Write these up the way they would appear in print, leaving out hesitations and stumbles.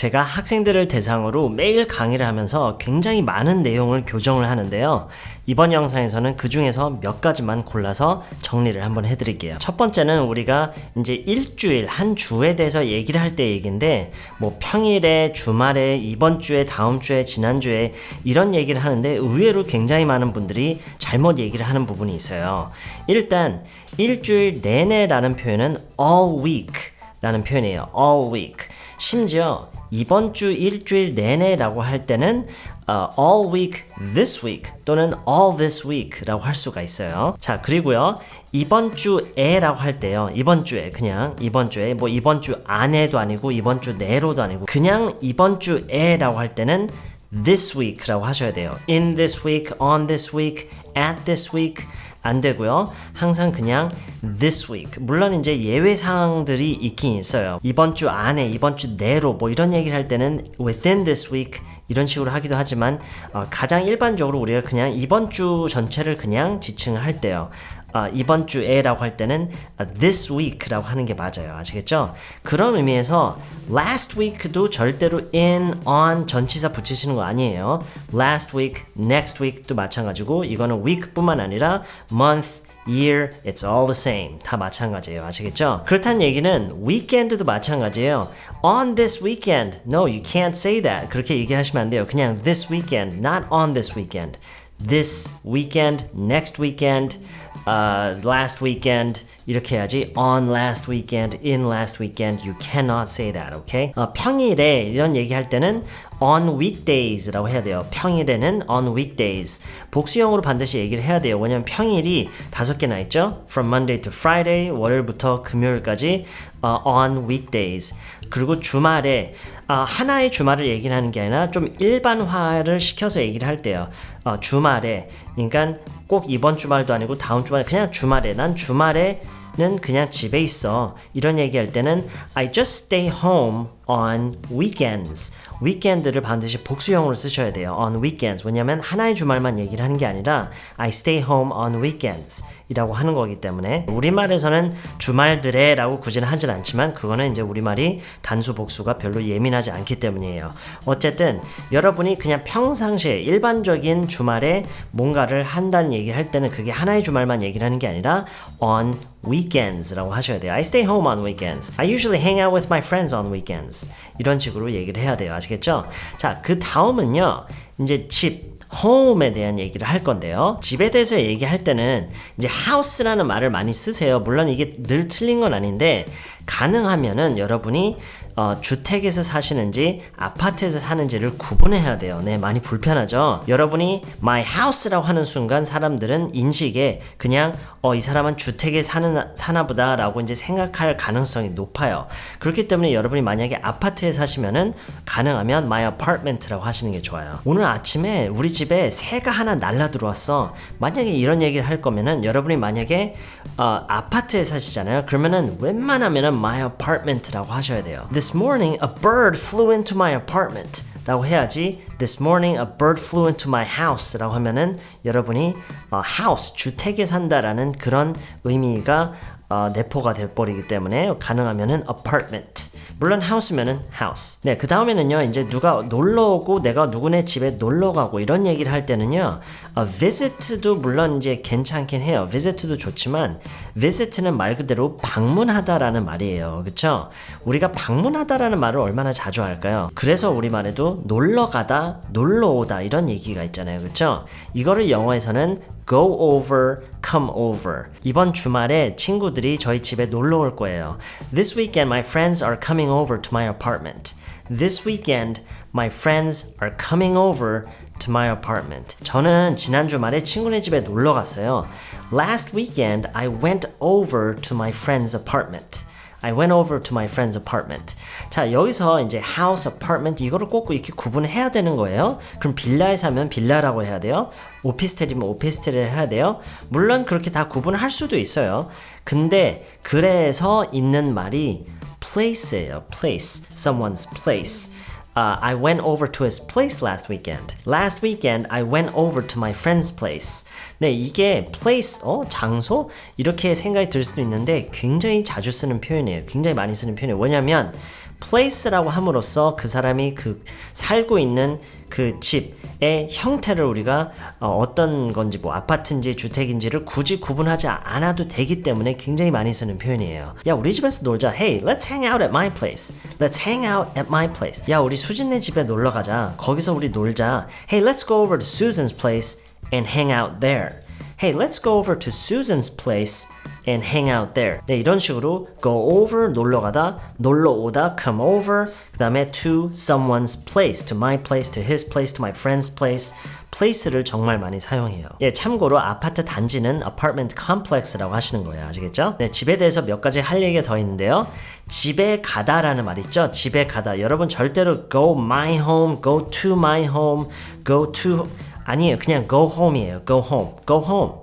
제가 학생들을 대상으로 매일 강의를 하면서 굉장히 많은 내용을 교정을 하는데요. 이번 영상에서는 그 중에서 몇 가지만 골라서 정리를 한번 해드릴게요. 첫 번째는 우리가 이제 일주일, 한 주에 대해서 얘기를 할 때 얘기인데, 뭐 평일에, 주말에, 이번 주에, 다음 주에, 지난주에 이런 얘기를 하는데 의외로 굉장히 많은 분들이 잘못 얘기를 하는 부분이 있어요. 일단 일주일 내내라는 표현은 all week 라는 표현이에요. all week. 심지어 이번 주 일주일 내내라고 할 때는 all week this week 또는 all this week 라고 할 수가 있어요. 자, 그리고요 이번 주에라고 할 때요, 이번 주에, 그냥 이번 주에, 뭐 이번 주 안에도 아니고 이번 주 내로도 아니고 그냥 이번 주에라고 할 때는 this week 라고 하셔야 돼요. in this week, on this week, at this week 안 되고요. 항상 그냥 this week. 물론 이제 예외 사항들이 있긴 있어요. 이번 주 안에, 이번 주 내로 뭐 이런 얘기를 할 때는 within this week 이런 식으로 하기도 하지만 가장 일반적으로 우리가 그냥 이번 주 전체를 그냥 지칭을 할 때요. 이번 주에라고 할 때는 this week라고 하는 게 맞아요. 아시겠죠? 그런 의미에서 last week도 절대로 in, on 전치사 붙이시는 거 아니에요. last week, next week도 마찬가지고 이거는 week뿐만 아니라 month, year, it's all the same. 다 마찬가지예요. 아시겠죠? 그렇다는 얘기는 weekend도 마찬가지예요. on this weekend, no, you can't say that. 그렇게 얘기를 하시면 안 돼요. 그냥 this weekend, not on this weekend. this weekend, next weekend, last weekend 이렇게 해야지. on last weekend, in last weekend, you cannot say that, okay? 평일에 이런 얘기할 때는 on weekdays라고 해야 돼요. 평일에는 on weekdays. 복수형으로 반드시 얘기를 해야 돼요. 왜냐면 평일이 5개나 있죠? From Monday to Friday, 월요일부터 금요일까지 on weekdays. 그리고 주말에 하나의 주말을 얘기를 하는 게 아니라 좀 일반화를 시켜서 얘기를 할 때요. 주말에, 그러니까 꼭 이번 주말도 아니고 다음 주말에 그냥 주말에, 난 주말에는 그냥 집에 있어. 이런 얘기할 때는 I just stay home on weekends. weekend를 반드시 복수형으로 쓰셔야 돼요. on weekends. 왜냐면 하나의 주말만 얘기를 하는 게 아니라 I stay home on weekends 이라고 하는 거기 때문에 우리말에서는 주말들에 라고 굳이는 하진 않지만 그거는 이제 우리말이 단수 복수가 별로 예민하지 않기 때문이에요. 어쨌든 여러분이 그냥 평상시에 일반적인 주말에 뭔가를 한다는 얘기를 할 때는 그게 하나의 주말만 얘기를 하는 게 아니라 on weekends 라고 하셔야 돼요. I stay home on weekends. I usually hang out with my friends on weekends. 이런 식으로 얘기를 해야 돼요. 아시겠죠? 자, 그 다음은요. 이제 집, home에 대한 얘기를 할 건데요. 집에 대해서 얘기할 때는 이제 house라는 말을 많이 쓰세요. 물론 이게 늘 틀린 건 아닌데 가능하면은 여러분이 주택에서 사시는지 아파트에서 사는지를 구분해야 돼요. 네, 많이 불편하죠. 여러분이 my house라고 하는 순간 사람들은 인식에 그냥 이 사람은 주택에 사나 보다 라고 이제 생각할 가능성이 높아요. 그렇기 때문에 여러분이 만약에 아파트에 사시면은 가능하면 my apartment라고 하시는 게 좋아요. 오늘 아침에 우리 집에 새가 하나 날라 들어왔어. 만약에 이런 얘기를 할 거면은 여러분이 만약에 아파트에 사시잖아요. 그러면은 웬만하면은 my apartment라고 하셔야 돼요. This morning a bird flew into my apartment 라고 해야지. This morning a bird flew into my house 라고 하면은 여러분이 house, 주택에 산다라는 그런 의미가 내포가 돼버리기 때문에 가능하면은 apartment. 물론 house면은 house. 네, 그 다음에는요, 이제 누가 놀러 오고 내가 누구네 집에 놀러 가고 이런 얘기를 할 때는요, visit도 물론 이제 괜찮긴 해요. visit도 좋지만, visit는 말 그대로 방문하다라는 말이에요. 그쵸? 우리가 방문하다라는 말을 얼마나 자주 할까요? 그래서 우리말에도 놀러 가다, 놀러 오다 이런 얘기가 있잖아요. 그쵸? 이거를 영어에서는 go over, come over. 이번 주말에 친구들이 저희 집에 놀러 올 거예요. This weekend my friends are coming over to my apartment. This weekend my friends are coming over to my apartment. 저는 지난 주말에 친구네 집에 놀러 갔어요. Last weekend I went over to my friend's apartment. I went over to my friend's apartment. 자, 여기서 이제 house, apartment 이거를 꼭 이렇게 구분해야 되는 거예요. 그럼 빌라에 사면 빌라라고 해야 돼요. 오피스텔이면 오피스텔을 해야 돼요. 물론 그렇게 다 구분할 수도 있어요. 근데 그래서 있는 말이 place예요. place, someone's place. I went over to his place last weekend. Last weekend I went over to my friend's place. 네, 이게 place, 장소? 이렇게 생각이 들 수도 있는데 굉장히 자주 쓰는 표현이에요. 굉장히 많이 쓰는 표현이에요. 왜냐면 place라고 함으로써 그 사람이 그 살고 있는 그 집의 형태를 우리가 어떤 건지 뭐 아파트인지 주택인지를 굳이 구분하지 않아도 되기 때문에 굉장히 많이 쓰는 표현이에요. 야, 우리 집에서 놀자. Hey, let's hang out at my place. Let's hang out at my place. 야, 우리 수진네 집에 놀러 가자. 거기서 우리 놀자. Hey, let's go over to Susan's place and hang out there. Hey, let's go over to Susan's place and hang out there. 네, 이런 식으로 go over, 놀러 가다, 놀러 오다, come over, 그 다음에 to someone's place, to my place, to his place, to my friend's place. place를 정말 많이 사용해요. 예, 참고로 아파트 단지는 apartment complex라고 하시는 거예요. 아시겠죠? 네, 집에 대해서 몇 가지 할 얘기가 더 있는데요. 집에 가다라는 말 있죠? 집에 가다. 여러분 절대로 go my home, go to my home, go to 아니에요. 그냥 go home이에요. go home, go home,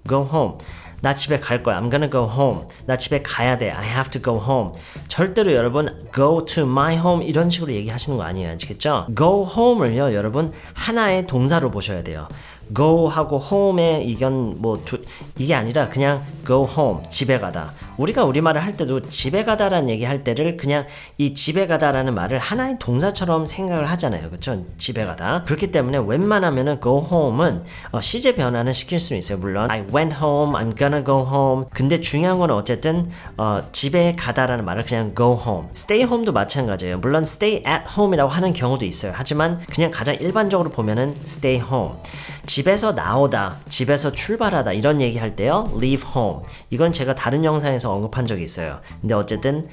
go home. 나 집에 갈 거야. I'm gonna go home. 나 집에 가야 돼. I have to go home. 절대로 여러분 go to my home 이런 식으로 얘기하시는 거 아니에요. 아시겠죠? go home을요. 여러분 하나의 동사로 보셔야 돼요. go 하고 home의 이견 이게 아니라 그냥 go home 집에 가다. 우리가 우리말을 할 때도 집에 가다라는 얘기 할 때를 그냥 이 집에 가다라는 말을 하나의 동사처럼 생각을 하잖아요. 그렇죠? 집에 가다. 그렇기 때문에 웬만하면은 go home은 시제 변화는 시킬 수 있어요. 물론 I went home, I'm gonna go home. 근데 중요한 건 어쨌든 집에 가다라는 말을 그냥 go home. stay home도 마찬가지예요. 물론 stay at home이라고 하는 경우도 있어요. 하지만 그냥 가장 일반적으로 보면은 stay home. 집에서 나오다, 집에서 출발하다 이런 얘기 할 때요. leave home. 이건 제가 다른 영상에서 언급한 적이 있어요. 근데 어쨌든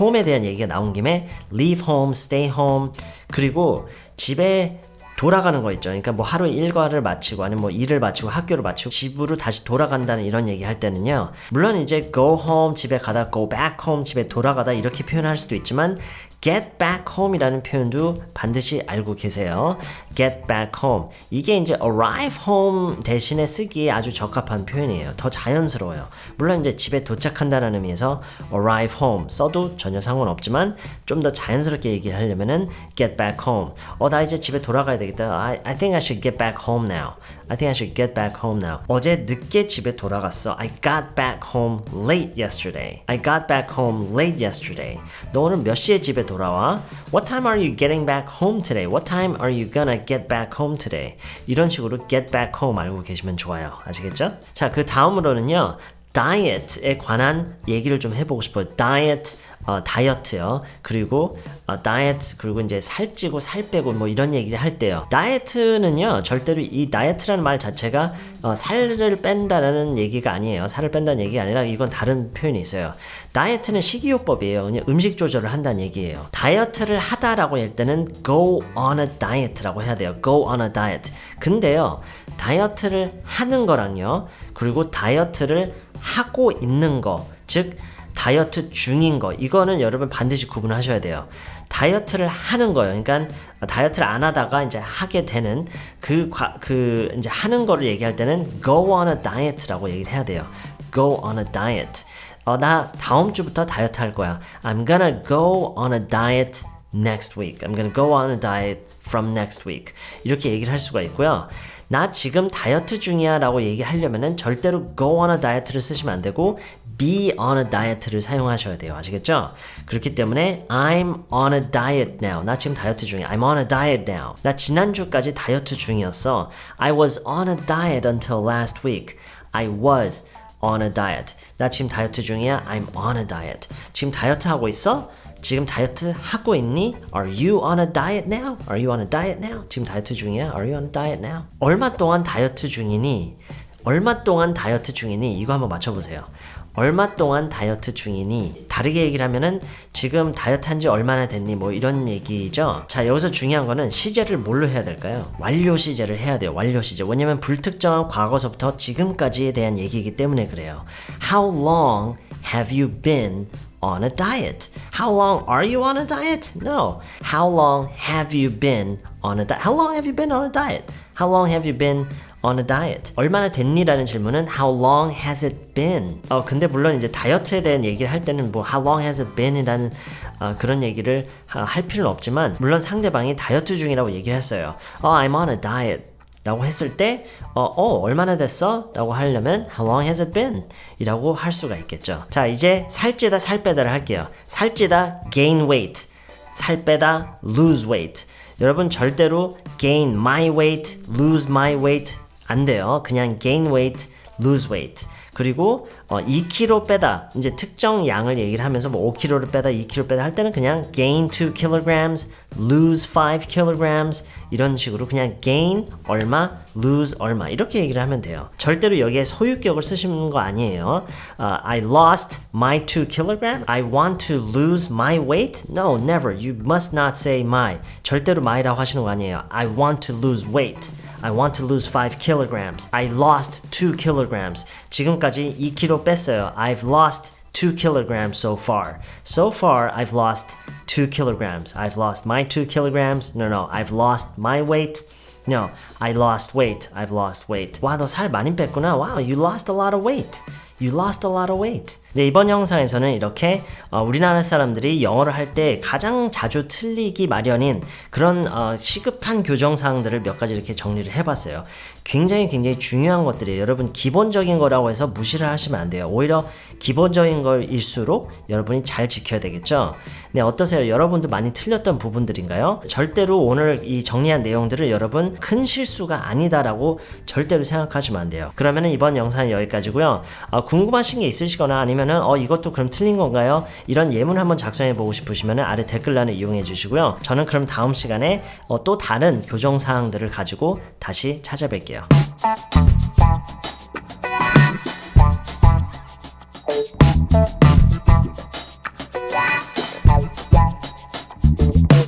home에 대한 얘기가 나온 김에 leave home, stay home 그리고 집에 돌아가는 거 있죠. 그러니까 뭐 하루 일과를 마치고 아니면 뭐 일을 마치고 학교를 마치고 집으로 다시 돌아간다는 이런 얘기 할 때는요. 물론 이제 go home 집에 가다 go back home 집에 돌아가다 이렇게 표현할 수도 있지만 get back home이라는 표현도 반드시 알고 계세요. get back home. 이게 이제 arrive home 대신에 쓰기에 아주 적합한 표현이에요. 더 자연스러워요. 물론 이제 집에 도착한다는 의미에서 arrive home 써도 전혀 상관없지만 좀 더 자연스럽게 얘기를 하려면은 get back home. 나 이제 집에 돌아가야 되겠다. I think I should get back home now. I think I should get back home now. 어제 늦게 집에 돌아갔어. I got back home late yesterday. I got back home late yesterday. 너 오늘 몇 시에 집에 돌아와? What time are you getting back home today? What time are you gonna get back home today? 이런 식으로 get back home 알고 계시면 좋아요. 아시겠죠? 자, 그 다음으로는요. 다이어트에 관한 얘기를 좀 해보고 싶어요. 다이어트요. 그리고 다이어트 그리고 이제 살찌고 살 빼고 뭐 이런 얘기를 할 때요. 다이어트는요. 절대로 이 다이어트라는 말 자체가 살을 뺀다라는 얘기가 아니에요. 살을 뺀다는 얘기가 아니라 이건 다른 표현이 있어요. 다이어트는 식이요법이에요. 그냥 음식 조절을 한다는 얘기예요. 다이어트를 하다라고 할 때는 go on a diet라고 해야 돼요. go on a diet. 근데요. 다이어트를 하는 거랑요. 그리고 다이어트를 하고 있는 거, 즉 다이어트 중인 거, 이거는 여러분 반드시 구분하셔야 돼요. 다이어트를 하는 거예요. 그러니까 다이어트를 안 하다가 이제 하게 되는 그 이제 하는 거를 얘기할 때는 go on a diet라고 얘기를 해야 돼요. go on a diet. 나 다음 주부터 다이어트 할 거야. I'm gonna go on a diet next week. I'm gonna go on a diet from next week. 이렇게 얘기를 할 수가 있고요. 나 지금 다이어트 중이야 라고 얘기하려면은 절대로 go on a diet를 쓰시면 안 되고 be on a diet를 사용하셔야 돼요. 아시겠죠? 그렇기 때문에 I'm on a diet now. 나 지금 다이어트 중이야. I'm on a diet now. 나 지난주까지 다이어트 중이었어. I was on a diet until last week. I was on a diet. 나 지금 다이어트 중이야. I'm on a diet. 지금 다이어트 하고 있어? 지금 다이어트 하고 있니? Are you on a diet now? Are you on a diet now? 지금 다이어트 중이야? Are you on a diet now? 얼마 동안 다이어트 중이니? 얼마 동안 다이어트 중이니? 이거 한번 맞춰보세요. 얼마 동안 다이어트 중이니? 다르게 얘기를 하면은 지금 다이어트 한지 얼마나 됐니? 뭐 이런 얘기죠. 자, 여기서 중요한 거는 시제를 뭘로 해야 될까요? 완료 시제를 해야 돼요. 완료 시제. 왜냐면 불특정한 과거서부터 지금까지에 대한 얘기이기 때문에 그래요. How long have you been on a diet? How long are you on a diet? No. How long have you been on a diet? How long have you been on a diet? How long have you been on a diet. 얼마나 됐니라는 질문은 how long has it been? 근데 물론 이제 다이어트에 대한 얘기를 할 때는 뭐 how long has it been이라는 그런 얘기를 할 필요는 없지만 물론 상대방이 다이어트 중이라고 얘기를 했어요. I'm on a diet. 라고 했을 때 얼마나 됐어? 라고 하려면 How long has it been? 이라고 할 수가 있겠죠. 자, 이제 살찌다 살빼다를 할게요. 살찌다 gain weight, 살 빼다 lose weight. 여러분 절대로 gain my weight, lose my weight 안 돼요. 그냥 gain weight, lose weight. 그리고 2kg 빼다, 이제 특정 양을 얘기를 하면서 뭐 5kg를 빼다, 2kg 빼다 할 때는 그냥 gain 2 kilograms, lose 5 kilograms 이런 식으로 그냥 gain 얼마, lose 얼마 이렇게 얘기를 하면 돼요. 절대로 여기에 소유격을 쓰시는 거 아니에요. I lost my 2 kilograms. I want to lose my weight. No, never. You must not say my. 절대로 my라고 하시는 거 아니에요. I want to lose weight. I want to lose 5 kilograms. I lost 2 kilograms. 지금까지 2kg 뺐어요. I've lost 2 kilograms so far. So far, I've lost 2 kilograms. I've lost my 2 kilograms. No. I've lost my weight. No, I lost weight. I've lost weight. 와, 너 살 많이 뺐구나. Wow, you lost a lot of weight. You lost a lot of weight. 네, 이번 영상에서는 이렇게 우리나라 사람들이 영어를 할 때 가장 자주 틀리기 마련인 그런 시급한 교정사항들을 몇 가지 이렇게 정리를 해봤어요. 굉장히 중요한 것들이에요. 여러분 기본적인 거라고 해서 무시를 하시면 안 돼요. 오히려 기본적인 걸일수록 여러분이 잘 지켜야 되겠죠. 네, 어떠세요? 여러분도 많이 틀렸던 부분들인가요? 절대로 오늘 이 정리한 내용들을 여러분 큰 실수가 아니다라고 절대로 생각하시면 안 돼요. 그러면 이번 영상은 여기까지고요. 궁금하신 게 있으시거나 아니면은 이것도 그럼 틀린 건가요? 이런 예문 한번 작성해 보고 싶으시면 아래 댓글란을 이용해 주시고요. 저는 그럼 다음 시간에 또 다른 교정 사항들을 가지고 다시 찾아뵐게요.